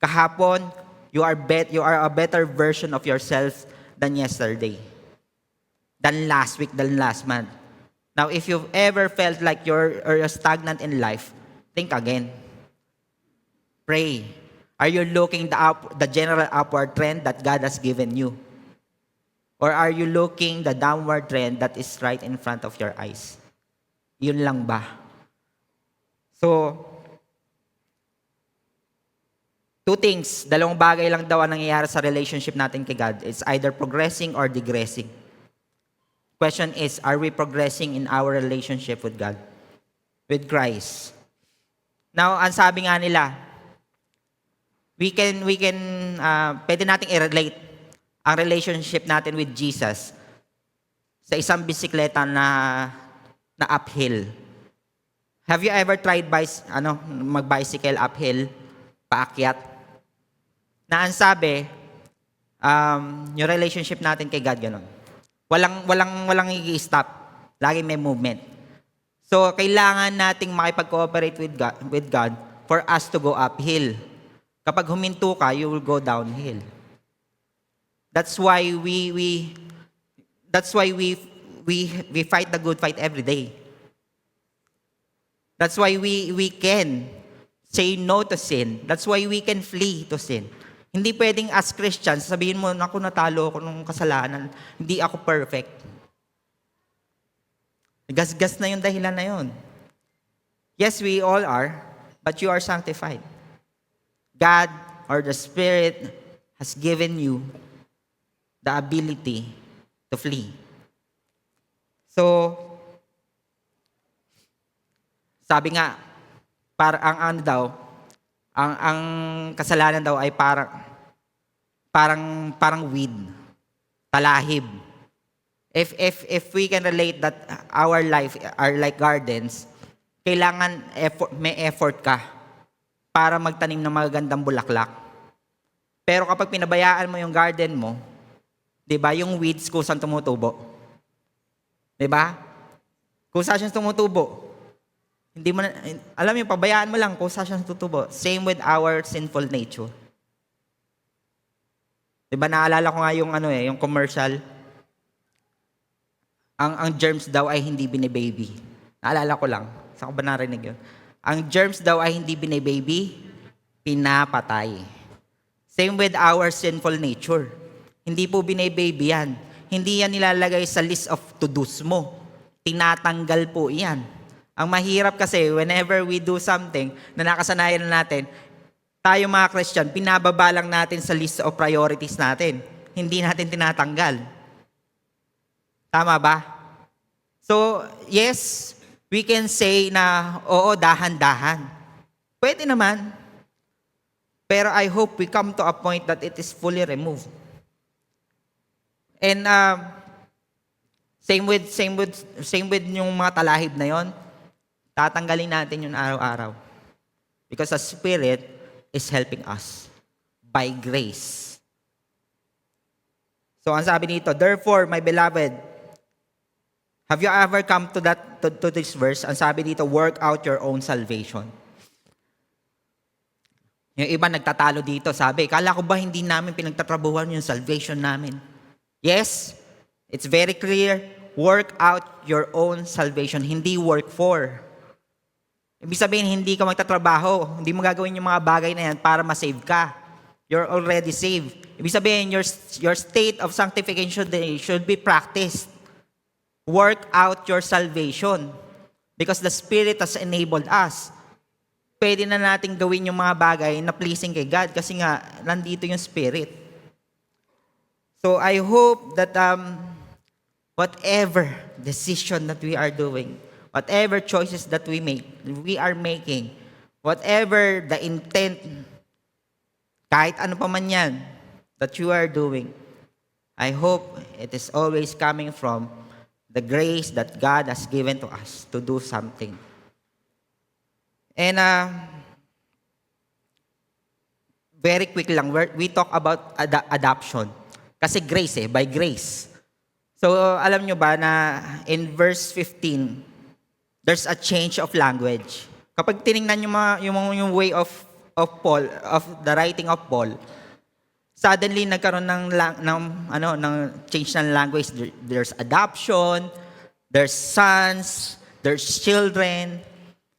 Kahapon, you are a better version of yourself than yesterday, than last week, than last month. Now, if you've ever felt like you're stagnant in life, think again. Pray. Are you looking the general upward trend that God has given you? Or are you looking the downward trend that is right in front of your eyes? Yun lang ba? So, two things, dalawang bagay lang daw ang nangyayari sa relationship natin kay God. It's either progressing or digressing. Question is, are we progressing in our relationship with God? With Christ? Now, ang sabi nga nila, pwede nating i-relate ang relationship natin with Jesus sa isang bisikleta na uphill. Have you ever tried mag-bicycle uphill, paakyat? Na ang sabi, yung relationship natin kay God, ganun. Walang i-stop. Lagi may movement. So, kailangan nating makipag-cooperate with God for us to go uphill. Kapag huminto ka, you will go downhill. That's why we fight the good fight every day. That's why we can say no to sin. That's why we can flee to sin. Hindi pwedeng as Christians, sabihin mo, naku, natalo ako ng kasalanan. Hindi ako perfect. Gas-gas na yung dahilan na yun. Yes, we all are, but you are sanctified. God or the Spirit has given you the ability to flee. So, sabi nga, ang kasalanan daw ay parang weed, talahib. If we can relate that our life are like gardens, kailangan may effort ka para magtanim ng magagandang bulaklak. Pero kapag pinabayaan mo yung garden mo, 'di ba, yung weeds kusang tumutubo. 'Di ba? Kusa siyang tumutubo. Hindi mo alam mo, pabayaan mo lang kusa siyang tutubo. Same with our sinful nature. 'Di ba, naalala ko nga yung commercial. Ang germs daw ay hindi bine-baby. Naalala ko lang. Saan ko ba narinig yun? Ang germs daw ay hindi bine-baby, pinapatay. Same with our sinful nature. Hindi po bine-baby yan. Hindi yan nilalagay sa list of to-dos mo. Tinatanggal po yan. Ang mahirap kasi, whenever we do something na nakasanayan na natin, tayo mga Christian, pinababa lang natin sa list of priorities natin. Hindi natin tinatanggal. Tama ba? So, yes, we can say na, oo, dahan-dahan. Pwede naman. Pero I hope we come to a point that it is fully removed. And same with yung mga talahib na yon, tatanggalin natin yung araw-araw. Because the Spirit is helping us by grace. So ang sabi dito, therefore, my beloved, have you ever come to this verse? Ang sabi dito, work out your own salvation. Yung iba nagtatalo dito, sabi, kala ko ba hindi namin pinagtatrabuhan yung salvation namin? Yes, it's very clear, work out your own salvation, hindi work for. Ibig sabihin, hindi ka magtatrabaho, hindi mo gagawin yung mga bagay na yan para ma-save ka. You're already saved. Ibig sabihin, your state of sanctification should be practiced. Work out your salvation. Because the Spirit has enabled us. Pwede na natin gawin yung mga bagay na pleasing kay God kasi nga, nandito yung Spirit. So I hope that whatever decision that we are doing, whatever choices that we are making, whatever the intent, kahit ano pa man yan, that you are doing, I hope it is always coming from the grace that God has given to us to do something. And very quick lang, we talk about adoption. Kasi grace by grace. So alam nyo ba na in verse 15, there's a change of language. Kapag tiningnan yung way of Paul, of the writing of Paul, suddenly nagkaroon ng change ng language. There's adoption, there's sons, there's children.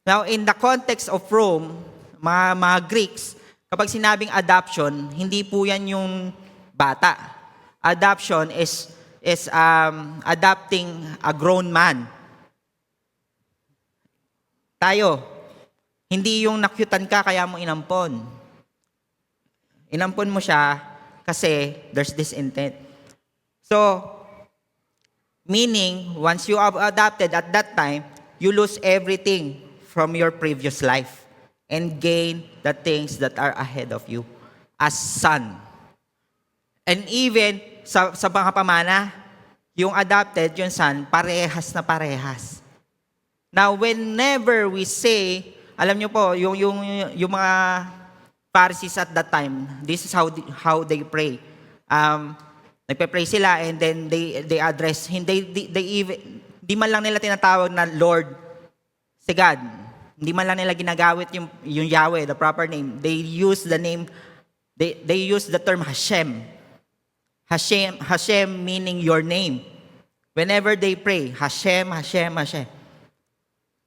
Now, in the context of Rome, mga Greeks, kapag sinabing adoption, hindi po yan yung bata. Adoption is adopting a grown man. Tayo, hindi yung nakyutan ka kaya mo inampon. Inampon mo siya kasi there's this intent. So, meaning, once you are adopted at that time, you lose everything from your previous life and gain the things that are ahead of you as son. And even sa mga pamana, yung adopted, yung son, parehas na parehas. Now, whenever we say, alam nyo po, yung mga Pharisees at that time, this is how they pray. Nagpe-pray sila and then they address, di man lang nila tinatawag na Lord, si God. Hindi man lang nila ginagawit yung Yahweh, the proper name. They use the name, they use the term Hashem. Hashem meaning your name. Whenever they pray, Hashem, Hashem, Hashem.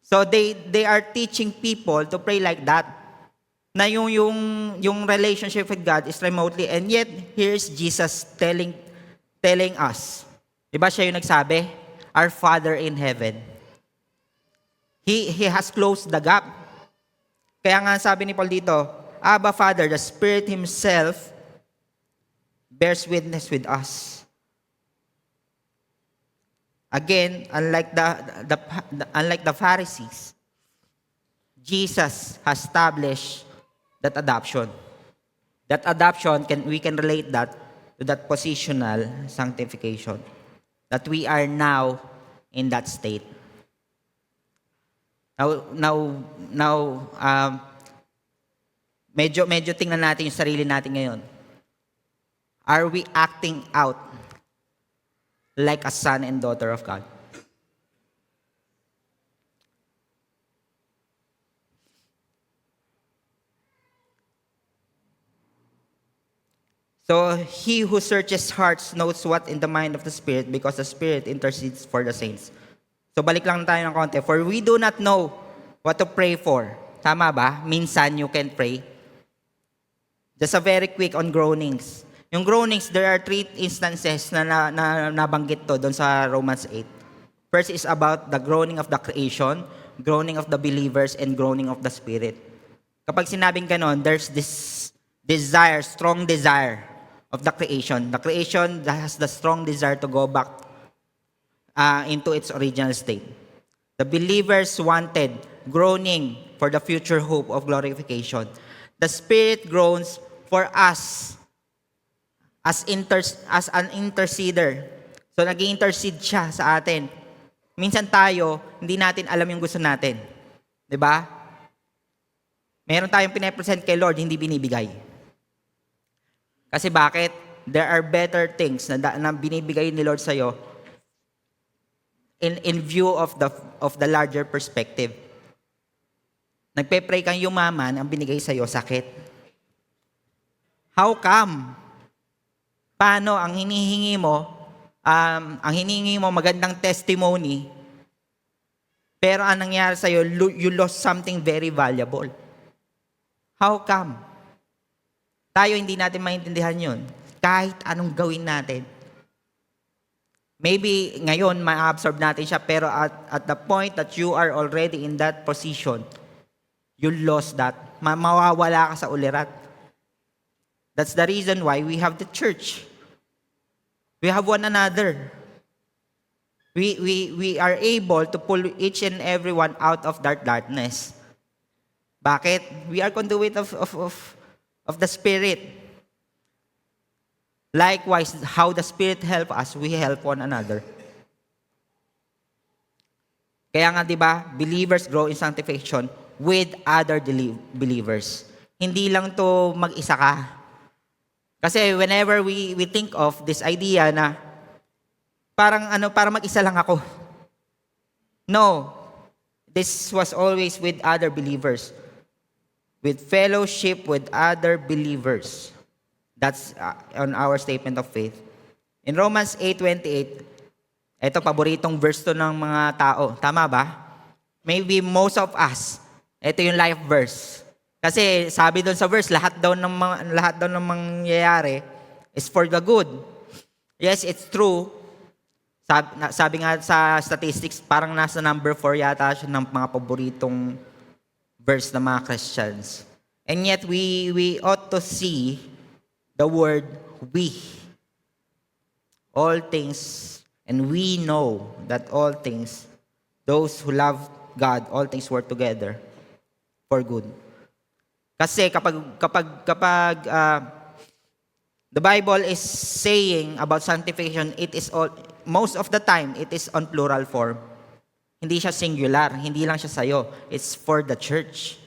So they are teaching people to pray like that. Na yung relationship with God is remotely, and yet here's Jesus telling us. Diba siya yung nagsabi? Our Father in heaven. He has closed the gap. Kaya nga sabi ni Paul dito, Abba Father, the Spirit Himself bears witness with us. Again, unlike the Pharisees, Jesus has established that adoption. That adoption, we can relate that to that positional sanctification. That we are now in that state. Now, medyo tingnan natin yung sarili natin ngayon. Are we acting out like a son and daughter of God? So, he who searches hearts knows what in the mind of the Spirit, because the Spirit intercedes for the saints. So, balik lang tayo ng konti. For we do not know what to pray for. Tama ba? Minsan you can pray. Just a very quick on groanings. Yung groanings, there are 3 instances na nabanggit to doon sa Romans 8. First is about the groaning of the creation, groaning of the believers, and groaning of the Spirit. Kapag sinabing ganon, there's this desire, strong desire of the creation. The creation has the strong desire to go back into its original state. The believers wanted, groaning for the future hope of glorification. the Spirit groans for us as an interceder. So nag-intercede siya sa atin. Minsan tayo, hindi natin alam yung gusto natin. 'Di ba? Meron tayong pinapresent kay Lord, hindi binibigay. Kasi bakit? There are better things na binibigay ni Lord sa'yo in view of the larger perspective. Nagpe-pray kang yumaman, ang binigay sa'yo, sakit. How come? Paano ang hinihingi mo magandang testimony, pero ang nangyari sa'yo, you lost something very valuable. How come? Tayo hindi natin maintindihan yun. Kahit anong gawin natin. Maybe ngayon, ma-absorb natin siya, pero at the point that you are already in that position, you lost that. Mawawala ka sa ulirat. That's the reason why we have the church. We have one another. We are able to pull each and every one out of that darkness. Bakit? We are conduit of the Spirit. Likewise, how the Spirit help us, we help one another. Kaya nga, di ba, believers grow in sanctification with other believers. Hindi lang to mag-isa ka. Kasi whenever we think of this idea na parang mag-isa lang ako. No. This was always with other believers. With fellowship with other believers. That's on our statement of faith. In Romans 8:28, ito paboritong verse to ng mga tao. Tama ba? Maybe most of us, ito yung life verse. Kasi sabi doon sa verse, lahat daw ng mangyayari is for the good. Yes, it's true. Sabi nga sa statistics, parang nasa number 4 yata siya ng mga paboritong verse ng mga Christians. And yet we ought to see the word we. All things, and we know that all things, those who love God, all things work together for good. Kasi kapag the Bible is saying about sanctification, it is all, most of the time, it is on plural form. Hindi siya singular, hindi lang siya sa'yo. It's for the church.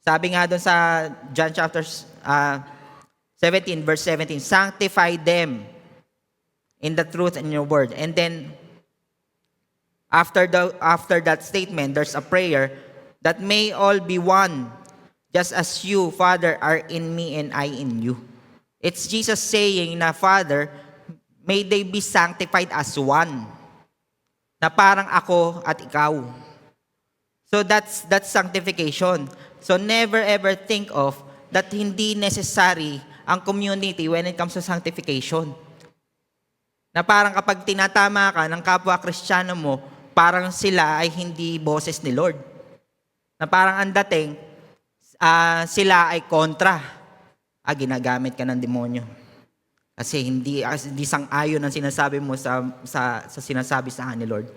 Sabi nga doon sa John chapter 17, verse 17, sanctify them in the truth and your word. And then, after that statement, there's a prayer that may all be one, just as you, Father, are in me and I in you. It's Jesus saying na, Father, may they be sanctified as one. Na parang ako at ikaw. So that's sanctification. So never ever think of that hindi necessary ang community when it comes to sanctification. Na parang kapag tinatama ka ng kapwa Kristiyano mo, parang sila ay hindi boses ni Lord. Na parang ang dating, sila ay kontra. Ginagamit ka ng demonyo. Kasi hindi sang-ayon ang sinasabi mo sa sinasabi sa akin ni Lord.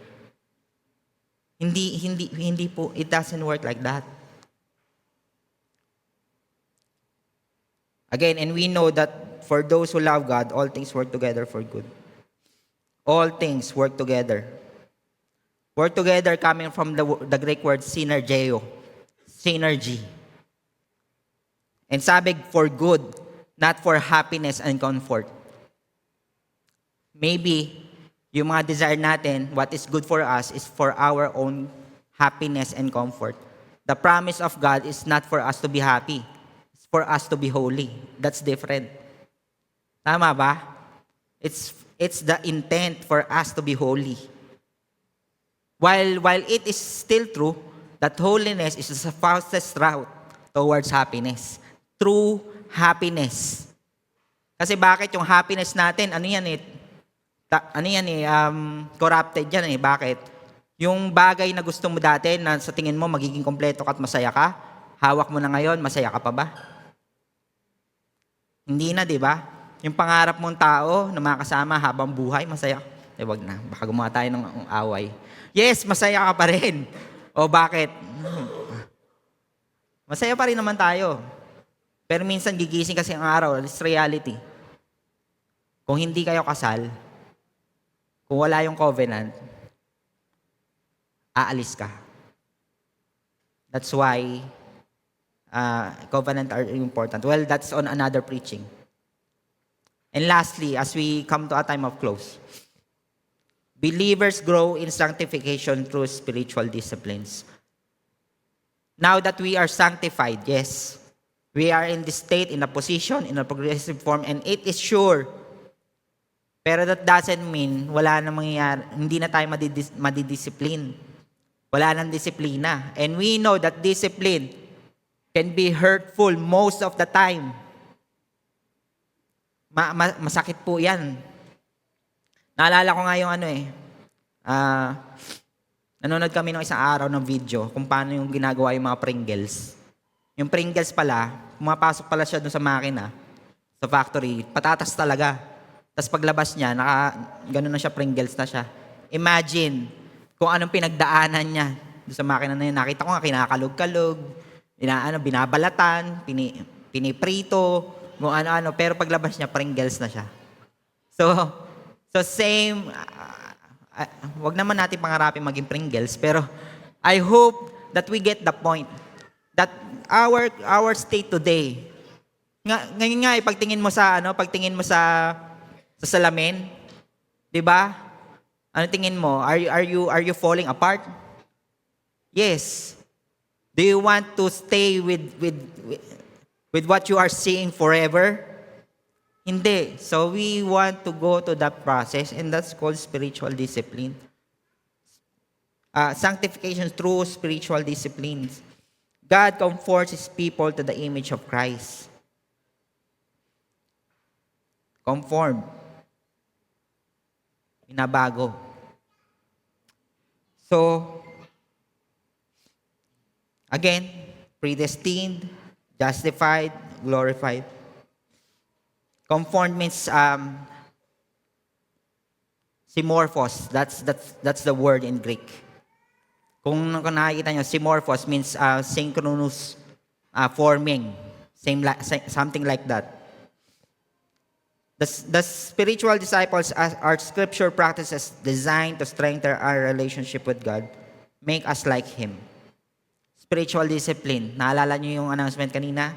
Hindi po, it doesn't work like that. Again, and we know that for those who love God, all things work together for good. All things work together. Work together coming from the Greek word synergeo. Synergy. And sabi for good, not for happiness and comfort. Maybe, yung mga desire natin, what is good for us is for our own happiness and comfort. The promise of God is not for us to be happy. It's for us to be holy. That's different. Tama ba? It's the intent for us to be holy. While it is still true that holiness is the fastest route towards happiness. True happiness. Kasi bakit yung happiness natin, corrupted yan eh. Bakit? Yung bagay na gusto mo dati na sa tingin mo magiging kompleto ka at masaya ka, hawak mo na ngayon, masaya ka pa ba? Hindi na, di ba? Yung pangarap mong tao na makasama habang buhay, masaya. Wag na, baka gumawa tayo ng away. Yes, masaya ka pa rin. O bakit? Masaya pa rin naman tayo. Pero minsan gigising kasi ang araw, it's reality. Kung hindi kayo kasal, kung wala yung covenant, aalis ka. That's why covenant are important. Well, that's on another preaching. And lastly, as we come to a time of close, believers grow in sanctification through spiritual disciplines. Now that we are sanctified, yes, we are in this state, in a position, in a progressive form, and it is sure. Pero that doesn't mean wala na mangyayari, hindi na tayo madidiscipline. Wala nang disiplina. And we know that discipline can be hurtful most of the time. Masakit po yan. Naalala ko nga yung nanonood kami ng isang araw ng video kung paano yung ginagawa yung mga Pringles. Yung Pringles pala, pumapasok pala siya dun sa makina, sa factory, patatas talaga. Tapos paglabas niya, gano'n na siya, Pringles na siya. Imagine kung anong pinagdaanan niya dun sa makina na yun. Nakita ko nga, kinakalog-kalog, binabalatan, piniprito, kung ano-ano, pero paglabas niya, Pringles na siya. So same, wag naman natin pangarapin maging Pringles, pero I hope that we get the point that our state today, ngayon nga, pagtingin mo sa salamin, 'di ba? Ano tingin mo? Are you falling apart? Yes. Do you want to stay with what you are seeing forever? Hindi. So we want to go to that process, and that's called spiritual discipline. Sanctification through spiritual disciplines. God conforms His people to the image of Christ. Conform. Binabago. So, again, predestined, justified, glorified. Conformed means simorphos. That's the word in Greek. Kung nakikita nyo, simorphos means synchronous forming. Something like that. The spiritual disciples are scripture practices designed to strengthen our relationship with God, make us like Him. Spiritual discipline. Naalala nyo yung announcement kanina?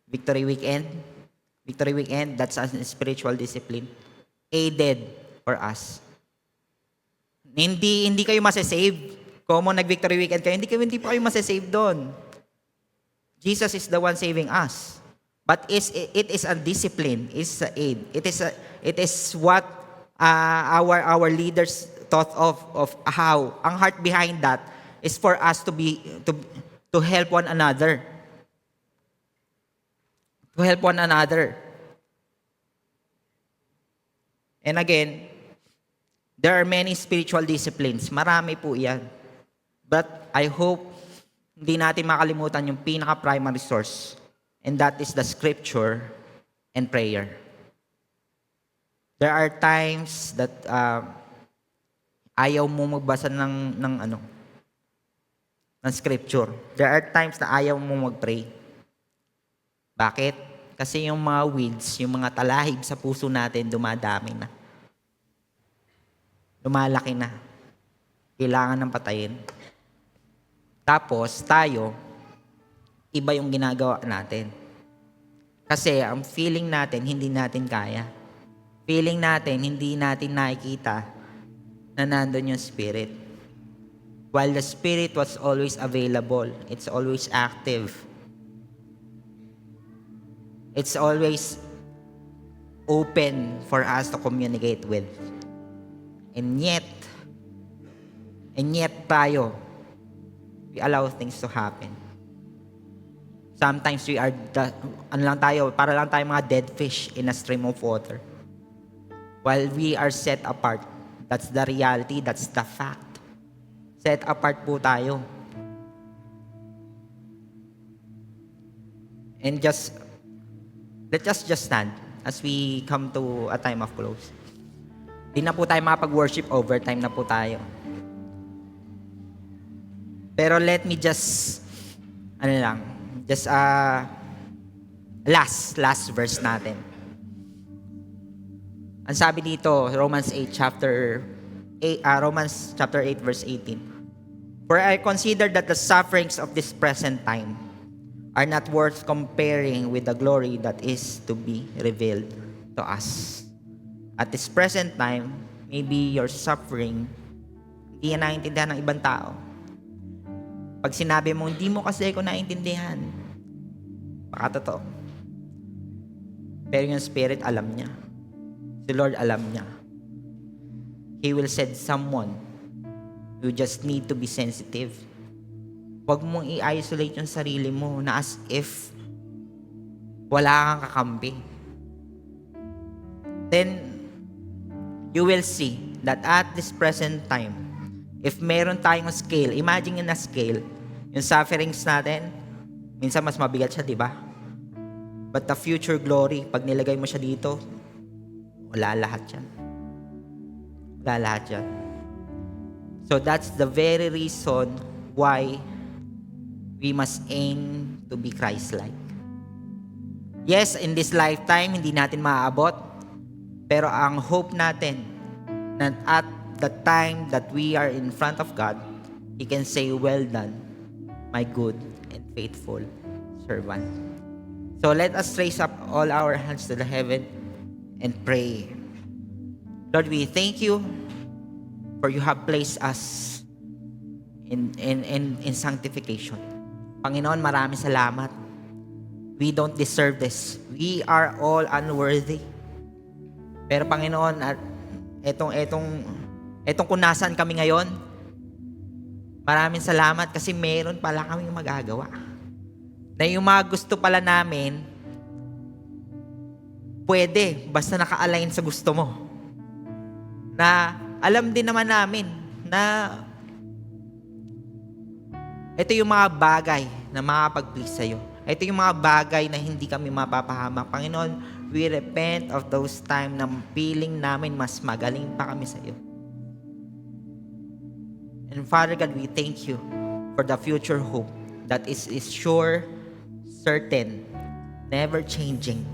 Victory Weekend. Victory Weekend, that's a spiritual discipline. Aided for us. Hindi kayo masasave. Kung mo nag-Victory Weekend kayo, hindi po kayo masasave doon. Jesus is the one saving us. But it is a discipline. It's an aid. It is what our leaders thought of how. Ang heart behind that is for us to help one another. To help one another. And again, there are many spiritual disciplines. Marami po yan. But I hope hindi natin makalimutan yung pinaka-primary source. And that is the scripture and prayer. There are times that ayaw mo magbasa ng scripture. There are times na ayaw mo mag-pray. Bakit? Kasi yung mga weeds, yung mga talahib sa puso natin, dumadami na. Lumalaki na. Kailangan ng patayin. Tapos, tayo, iba yung ginagawa natin. Kasi ang feeling natin, hindi natin kaya. Feeling natin, hindi natin nakikita na nandun yung Spirit. While the Spirit was always available, it's always active. It's always open for us to communicate with. And yet tayo, we allow things to happen. Sometimes we are, para lang tayo mga dead fish in a stream of water. While we are set apart. That's the reality, that's the fact. Set apart po tayo. And let us just stand as we come to a time of close. Di na po tayo makapag-worship, overtime na po tayo. Pero let me just last verse natin. Ang sabi dito, Romans chapter 8 verse 18. For I consider that the sufferings of this present time are not worth comparing with the glory that is to be revealed to us. At this present time, maybe your suffering, hindi yan naiintindihan ng ibang tao. Pag sinabi mo, hindi mo kasi ako naiintindihan, baka totoo. Pero yung Spirit, alam niya. Si Lord, alam niya. He will send someone. You just need to be sensitive. Huwag mong i-isolate yung sarili mo na as if wala kang kakampi. Then, you will see that at this present time, if meron tayong scale, imagine na scale, yung sufferings natin, minsan mas mabigat siya, di ba? But the future glory, pag nilagay mo siya dito, wala lahat yan. Wala lahat yan. So that's the very reason why we must aim to be Christ-like. Yes, in this lifetime, hindi natin maaabot. Pero ang hope natin, na at the time that we are in front of God, He can say, well done, my good and faithful servant. So let us raise up all our hands to the heaven and pray. Lord, we thank you for you have placed us in sanctification. Panginoon, maraming salamat. We don't deserve this. We are all unworthy. Pero Panginoon, at etong kung nasaan kami ngayon, maraming salamat kasi meron pala kaming magagawa. Na yung mga gusto pala namin, pwede, basta naka-align sa gusto mo. Na alam din naman namin na ito yung mga bagay na makapag-please sa'yo. Ito yung mga bagay na hindi kami mapapahamak. Panginoon, we repent of those time na feeling namin mas magaling pa kami sa'yo. And Father God, we thank you for the future hope that is sure, certain, never changing.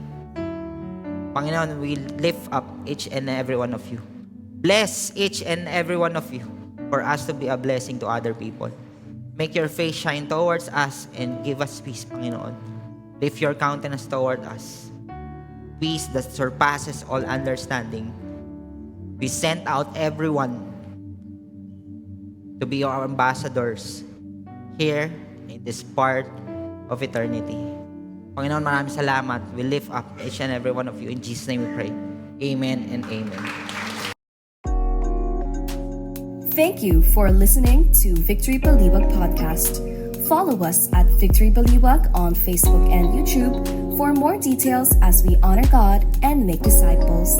Panginoon, we lift up each and every one of you. Bless each and every one of you for us to be a blessing to other people. Make your face shine towards us and give us peace, Panginoon. Lift your countenance toward us. Peace that surpasses all understanding. We sent out everyone to be our ambassadors here in this part of eternity. Panginoon, maraming salamat. We lift up each and every one of you. In Jesus' name we pray. Amen and amen. Thank you for listening to Victory Baliwag Podcast. Follow us at Victory Baliwag on Facebook and YouTube for more details as we honor God and make disciples.